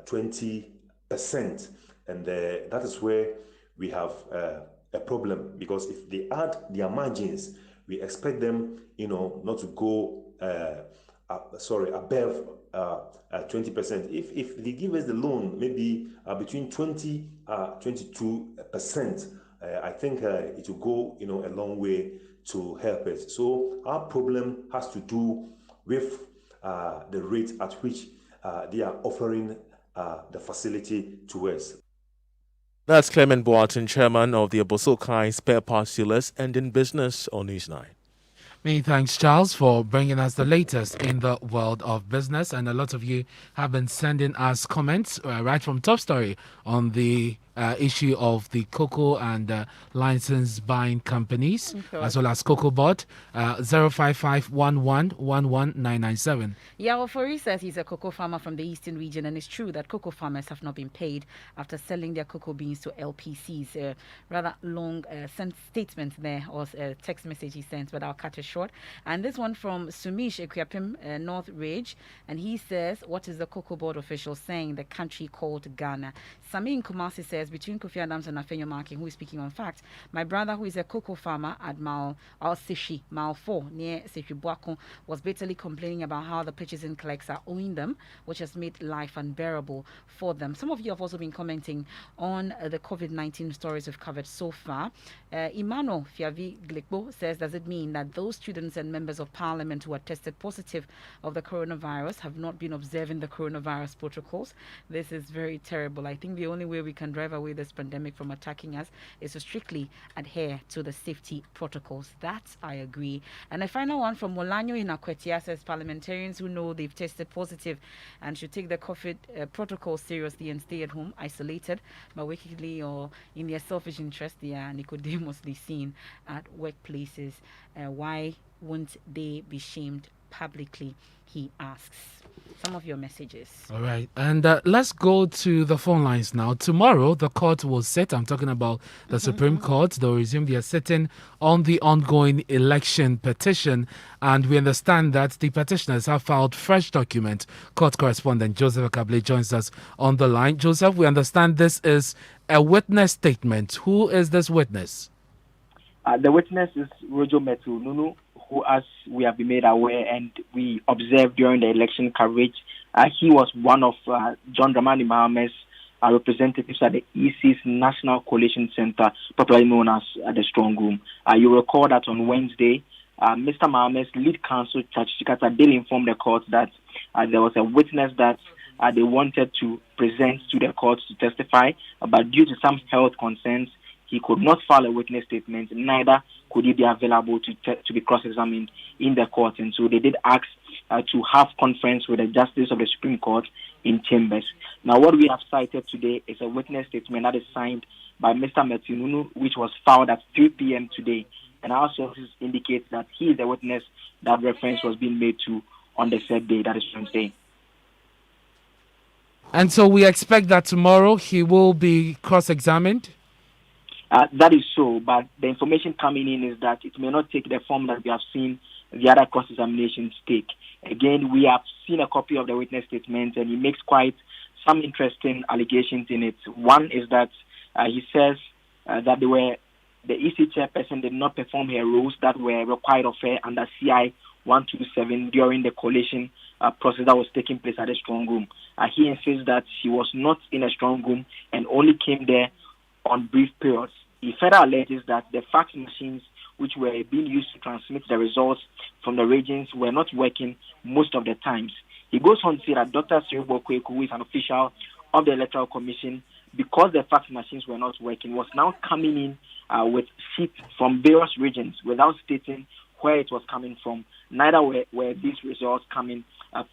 20%. And that is where we have a problem, because if they add their margins, we expect them, not to go above 20%. If they give us the loan, maybe between 22%, I think it will go, a long way to help us. So our problem has to do with the rate at which they are offering the facility to us. That's Clement Boateng, chairman of the Abosokai Spare Parts Dealers and in Business on Newsnight. Many thanks, Charles, for bringing us the latest in the world of business. And a lot of you have been sending us comments right from Top Story on the issue of the cocoa and license buying companies, as well as Cocoa Board, 05511119997. Yawafori says he's a cocoa farmer from the Eastern region, and it's true that cocoa farmers have not been paid after selling their cocoa beans to LPCs. Rather long statement there, or text message he sent, but I'll cut it short. And this one from Sumish Equiapim, North Ridge, and he says, what is the Cocoa Board official saying? The country called Ghana. Sami Kumasi says, between Kofi Adams and Afenyo Marking, who is speaking on fact, my brother, who is a cocoa farmer at Sishi, Mile 4, near Sishi Buako, was bitterly complaining about how the purchasing clerks are owing them, which has made life unbearable for them. Some of you have also been commenting on the COVID-19 stories we've covered so far. Imano Fiavi Glikbo says, does it mean that those students and members of parliament who are tested positive of the coronavirus have not been observing the coronavirus protocols? This is very terrible. I think the only way we can drive away this pandemic from attacking us is to strictly adhere to the safety protocols. That I agree. And a final one from Molanyo in Akwetia says, parliamentarians who know they've tested positive and should take the COVID protocol seriously and stay at home isolated, but wickedly or in their selfish interest, they are Nicodemously seen at workplaces. Why won't they be shamed publicly, he asks. Some of your messages. All right. And let's go to the phone lines now. Tomorrow, the court will sit. I'm talking about the Supreme Court. They'll resume their sitting on the ongoing election petition. And we understand that the petitioners have filed fresh document. Court correspondent Joseph Akable joins us on the line. Joseph, we understand this is a witness statement. Who is this witness? The witness is Rojo Metu Nunu, who, as we have been made aware and we observed during the election coverage, he was one of John Dramani Mahame's representatives at the EC's National Coalition Center, popularly known as the Strong Room. You recall that on Wednesday, Mr. Mahame's lead counsel, Chachi Chikata, did inform the court that there was a witness that they wanted to present to the court to testify, but due to some health concerns, he could not file a witness statement, neither could he be available to be cross-examined in the court. And so they did ask to have conference with the Justice of the Supreme Court in chambers. Now, what we have cited today is a witness statement that is signed by Mr. Metinunu, which was filed at 3 p.m. today. And our sources indicate that he is the witness that reference was being made to on the said day, that is Wednesday. And so we expect that tomorrow he will be cross-examined? That is so, but the information coming in is that it may not take the form that we have seen the other cross-examinations take. Again, we have seen a copy of the witness statement, and he makes quite some interesting allegations in it. One is that he says that the EC chairperson did not perform her roles that were required of her under CI 127 during the coalition process that was taking place at the Strong Room. He insists that she was not in a Strong Room and only came there on brief periods. He further alleges that the fax machines which were being used to transmit the results from the regions were not working most of the times. He goes on to say that Dr. Siribo Kweku, who is an official of the Electoral Commission, because the fax machines were not working, was now coming in with sheets from various regions without stating where it was coming from. Neither were these results coming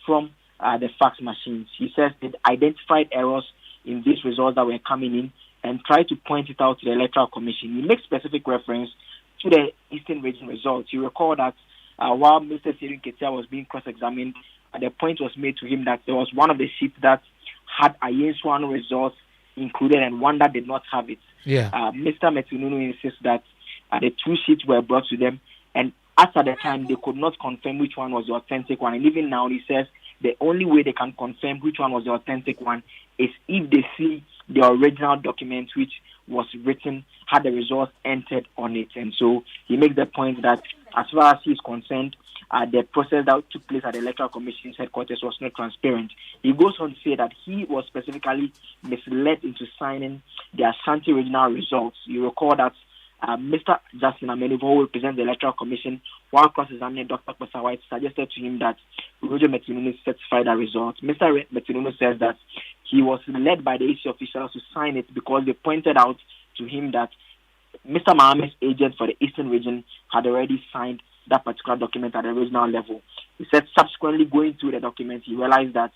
from the fax machines. He says it identified errors in these results that were coming in and tried to point it out to the Electoral Commission. He makes specific reference to the Eastern Region results. You recall that while Mr. Sirin Ketia was being cross-examined, the point was made to him that there was one of the sheets that had Ayenswan results included and one that did not have it. Yeah. Mr. Metununu insists that the two sheets were brought to them, and as at the time, they could not confirm which one was the authentic one. And even now, he says the only way they can confirm which one was the authentic one is if they see the original document which was written, had the results entered on it. And so he makes the point that as far as he's concerned, the process that took place at the Electoral Commission's headquarters was not transparent. He goes on to say that he was specifically misled into signing the Ashanti regional results. You recall that Mr. Justin Amenevo, who represents the Electoral Commission, while cross-examining Dr. Kwesa White, suggested to him that Roger Metinunu certified the result. Mr. Metinunu says that he was led by the EC officials to sign it because they pointed out to him that Mr. Mohammed's agent for the Eastern region had already signed that particular document at the regional level. He said subsequently going through the document, he realized that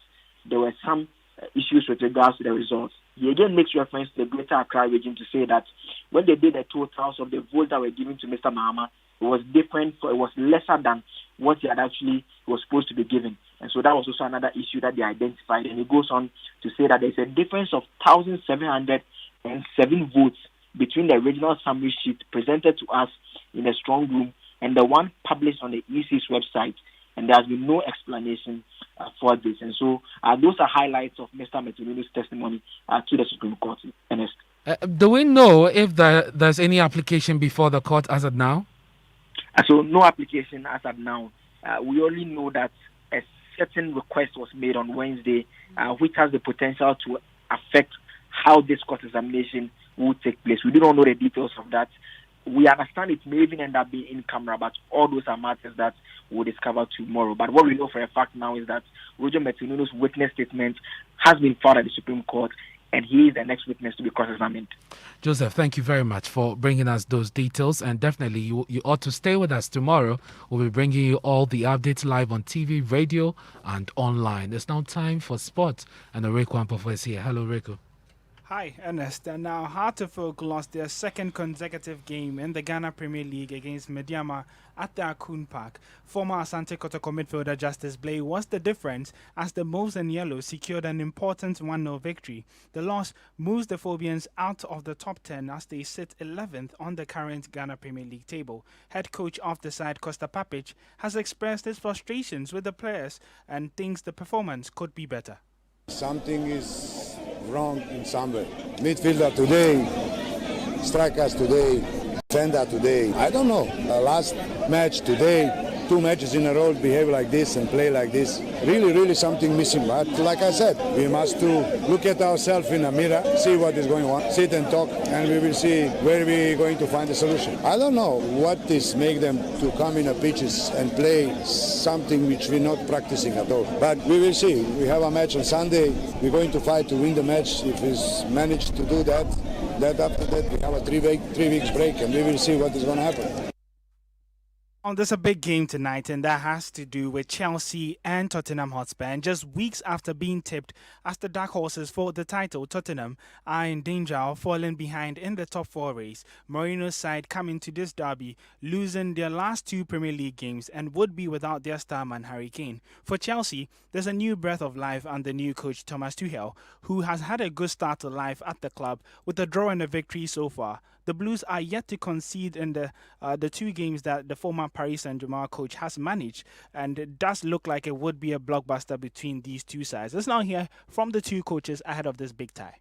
there were some issues with regards to the results. He again makes reference to the Greater Accra region to say that when they did the totals of the votes that were given to Mr. Mahama, it was different, it was lesser than what he had actually was supposed to be given. And so that was also another issue that they identified. And he goes on to say that there's a difference of 1,707 votes between the original summary sheet presented to us in the strong room and the one published on the EC's website. And there has been no explanation for this. And so those are highlights of Mr. Metinunu's testimony to the Supreme Court. Ernest. Do we know if there's any application before the court as of now? So no application as of now. We only know that a certain request was made on Wednesday, which has the potential to affect how this court examination will take place. We do not know the details of that. We understand it may even end up being in camera, but all those are matters that we'll discover tomorrow. But what we know for a fact now is that Roger Metinunu's witness statement has been filed at the Supreme Court, and he is the next witness to be cross-examined. Joseph, thank you very much for bringing us those details, and definitely you ought to stay with us tomorrow. We'll be bringing you all the updates live on TV, radio, and online. It's now time for sports, and Reiko Ampofo is here. Hello, Reiko. Hi, Ernest. And now Hartlepool lost their second consecutive game in the Ghana Premier League against Mediama at the Akun Park. Former Asante Kotoko midfielder Justice Blay was the difference as the Moves and Yellow secured an important 1-0 victory. The loss moves the Phobians out of the top 10 as they sit 11th on the current Ghana Premier League table. Head coach of the side, Costa Papic, has expressed his frustrations with the players and thinks the performance could be better. Something is wrong in somewhere. Midfielder today, strikers today, defender today. I don't know. The last match today, 2 matches in a row behave like this and play like this. Really something missing. But like I said, we must look at ourselves in a mirror, see what is going on, sit and talk, and we will see where we are going to find a solution. I don't know what is make them to come in a pitches and play something which we're not practicing at all. But we will see. We have a match on Sunday. We're going to fight to win the match. If we manage to do that after that we have a 3 weeks break, and we will see what is going to happen. There's a big game tonight, and that has to do with Chelsea and Tottenham Hotspur. And just weeks after being tipped as the dark horses for the title, Tottenham are in danger of falling behind in the top 4 race. Mourinho's side come into this derby losing their last 2 Premier League games and would be without their star man Harry Kane. For Chelsea, there's a new breath of life under new coach Thomas Tuchel, who has had a good start to life at the club with a draw and a victory so far. The Blues are yet to concede in the 2 games that the former Paris Saint-Germain coach has managed, and it does look like it would be a blockbuster between these 2 sides. Let's now hear from the 2 coaches ahead of this big tie.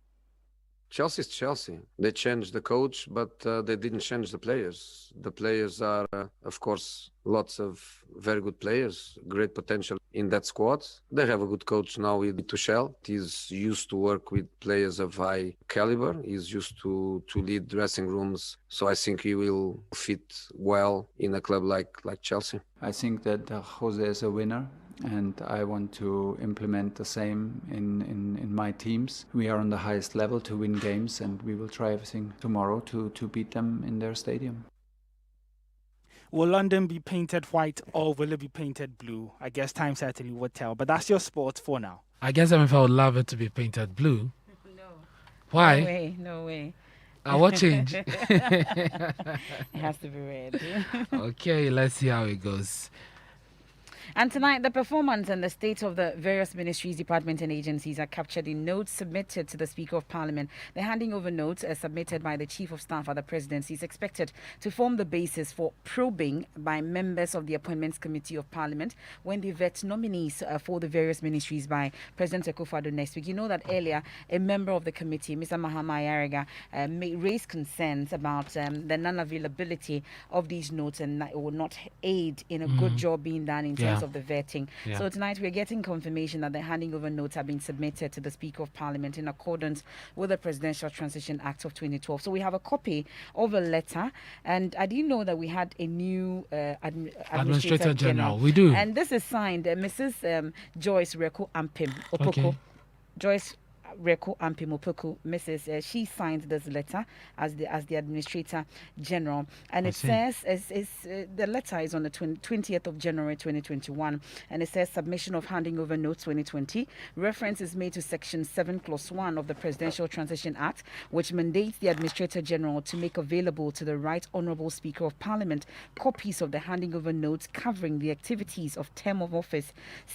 Chelsea is Chelsea. They changed the coach, but they didn't change the players. The players are, of course, lots of very good players, great potential in that squad. They have a good coach now with Tuchel. He's used to work with players of high caliber. He's used to lead dressing rooms. So I think he will fit well in a club like Chelsea. I think that Jose is a winner, and I want to implement the same in my teams. We are on the highest level to win games, and we will try everything tomorrow to beat them in their stadium. Will London be painted white or will it be painted blue? I guess time certainly would tell, but that's your sport for now. I guess Emefa would love it to be painted blue. No. Why? No way. What change? It has to be red. Okay, let's see how it goes. And tonight, the performance and the state of the various ministries, departments and agencies are captured in notes submitted to the Speaker of Parliament. The handing over notes submitted by the Chief of Staff at the Presidency is expected to form the basis for probing by members of the Appointments Committee of Parliament when they vet nominees for the various ministries by President Akufo-Addo next week. You know that earlier, a member of the committee, Mr. Mahama Ayariga, raised concerns about the non-availability of these notes and that it will not aid in a good job being done in terms process of the vetting. So tonight we're getting confirmation that the handing over notes have been submitted to the Speaker of Parliament in accordance with the Presidential Transition Act of 2012. So we have a copy of a letter, and I didn't know that we had a new Administrator General. We do. And this is signed Mrs. Joyce Reko Ampim Opoko. Okay. Joyce Reko Ampim Opoko, Mrs. She signed this letter as the Administrator General, and it says the letter is on the 20th of January 2021, and it says submission of handing over notes 2020. Reference is made to Section 7 Clause 1 of the Presidential Transition Act, which mandates the Administrator General to make available to the Right Honourable Speaker of Parliament copies of the handing over notes covering the activities of term of office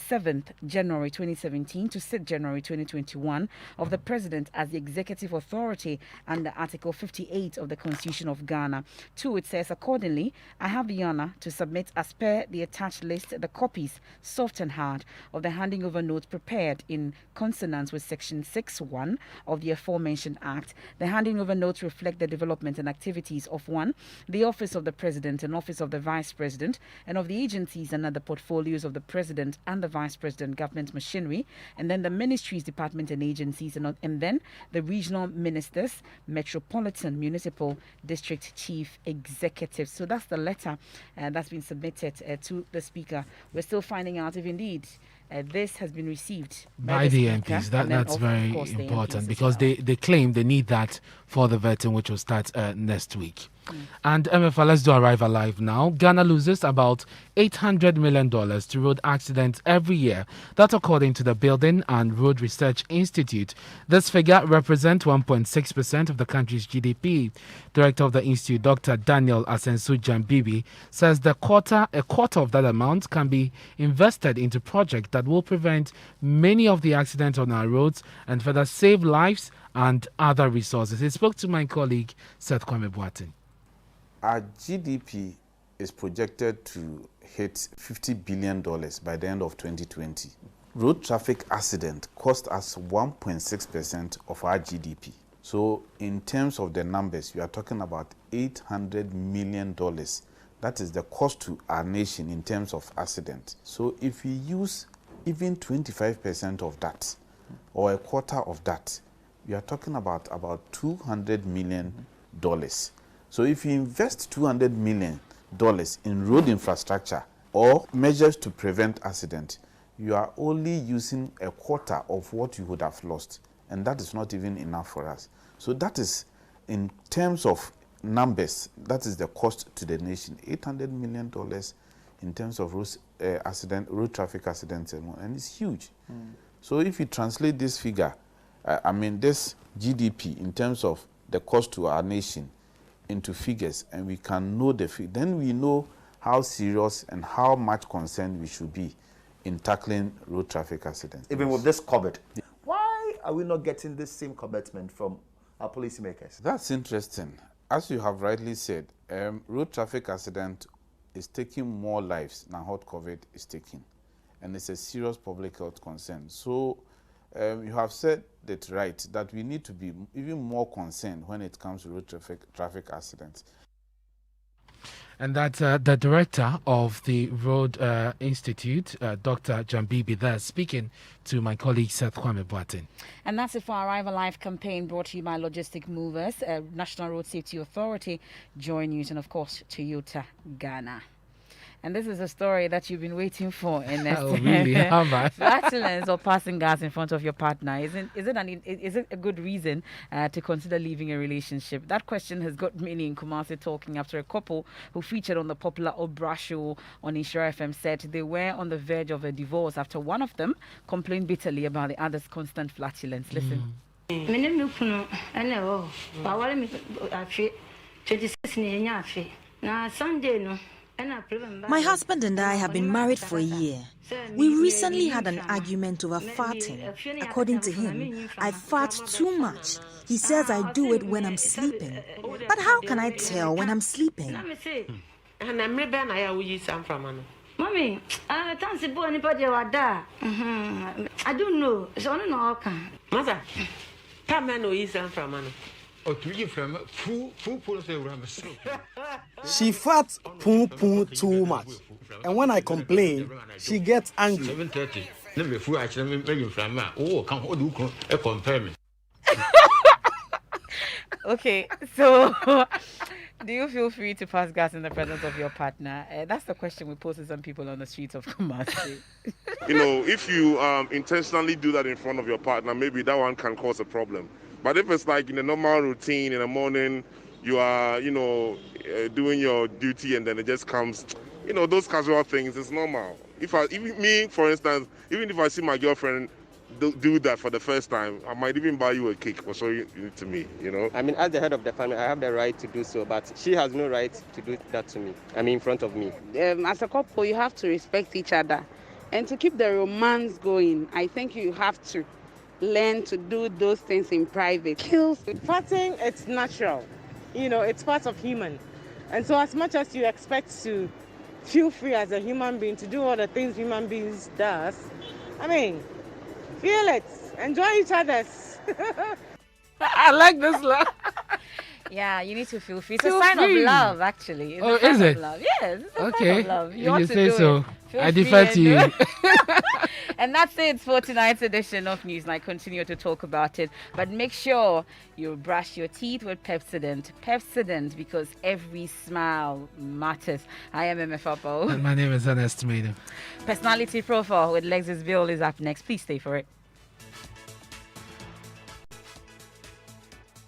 7th January 2017 to 6th January 2021 of the President as the executive authority under Article 58 of the Constitution of Ghana. 2, it says, accordingly, I have the honour to submit as per the attached list the copies, soft and hard, of the handing over notes prepared in consonance with Section 6.1 of the aforementioned Act. The handing over notes reflect the development and activities of 1, the Office of the President and Office of the Vice President, and of the agencies and other portfolios of the President and the Vice President government machinery, and then the ministries, departments and agencies, and then the regional ministers, metropolitan, municipal, district chief executives. So that's the letter that's been submitted to the Speaker. We're still finding out if indeed this has been received by the MPs. That's very important because they claim they need that for the vetting, which will start next week. And Emefa, let's do Arrival Live now. Ghana loses about $800 million to road accidents every year. That according to the Building and Road Research Institute. This figure represents 1.6% of the country's GDP. Director of the institute, Dr. Daniel Asensu Jambibi, says a quarter of that amount can be invested into projects that will prevent many of the accidents on our roads and further save lives and other resources. He spoke to my colleague, Seth Kwame Boatin. Our GDP is projected to hit $50 billion by the end of 2020. Road traffic accident cost us 1.6% of our GDP. So in terms of the numbers, we are talking about $800 million. That is the cost to our nation in terms of accident. So if we use even 25% of that, or a quarter of that, we are talking about $200 million. So if you invest $200 million in road infrastructure or measures to prevent accident, you are only using a quarter of what you would have lost. And that is not even enough for us. So that is, in terms of numbers, that is the cost to the nation, $800 million in terms of road traffic accidents, and it's huge. So if you translate this figure, this GDP in terms of the cost to our nation into figures, and we can know the figure, then we know how serious and how much concern we should be in tackling road traffic accidents. Even with this COVID, why are we not getting this same commitment from our policymakers? That's interesting. As you have rightly said, road traffic accident is taking more lives than what COVID is taking, and it's a serious public health concern. So you have said it right, that we need to be even more concerned when it comes to road traffic accidents. And that's the director of the Road Institute, Dr. Jambibi, there speaking to my colleague Seth Kwame Boatin. And that's it for our Arrival Live campaign brought to you by Logistic Movers, National Road Safety Authority, Joy News, and of course Toyota Ghana. And this is a story that you've been waiting for, Ernest. Oh, really? Have I? Flatulence or passing gas in front of your partner, is it a good reason to consider leaving a relationship? That question has got many in Kumasi talking after a couple who featured on the popular Obra show on Ishra FM said they were on the verge of a divorce after one of them complained bitterly about the other's constant flatulence. Listen. My husband and I have been married for a year. We recently had an argument over farting. According to him, I fart too much. He says I do it when I'm sleeping. But how can I tell when I'm sleeping? Mommy, I don't know. It's only no Mother, she farts poo too much. And when I complain, she gets angry. 7:30. Let me fool actually maybe from come hold you compare me. Okay, so do you feel free to pass gas in the presence of your partner? That's the question we pose to some people on the streets of Kumasi. If you intentionally do that in front of your partner, maybe that one can cause a problem. But if it's like in a normal routine in the morning, you are, doing your duty and then it just comes, those casual things, it's normal. Even me, for instance, even if I see my girlfriend do that for the first time, I might even buy you a cake for showing it to me, I mean, as the head of the family, I have the right to do so, but she has no right to do that to me. In front of me. As a couple, you have to respect each other. And to keep the romance going, I think you have to learn to do those things in private. Farting, it's natural. It's part of human. And so as much as you expect to feel free as a human being to do all the things human beings does, feel it. Enjoy each other's. I like this love. Yeah, you need to feel free. It's a sign of love, actually. Oh, is it? Love. Yes, it's a okay. sign of love. You say so. I defer to you. And that's it for tonight's edition of Newsnight. Continue to talk about it. But make sure you brush your teeth with Pepsodent. Pepsodent, because every smile matters. I am Emefa Apawu. And my name is Ernest. Personality Profile with Lexis Bill is up next. Please stay for it.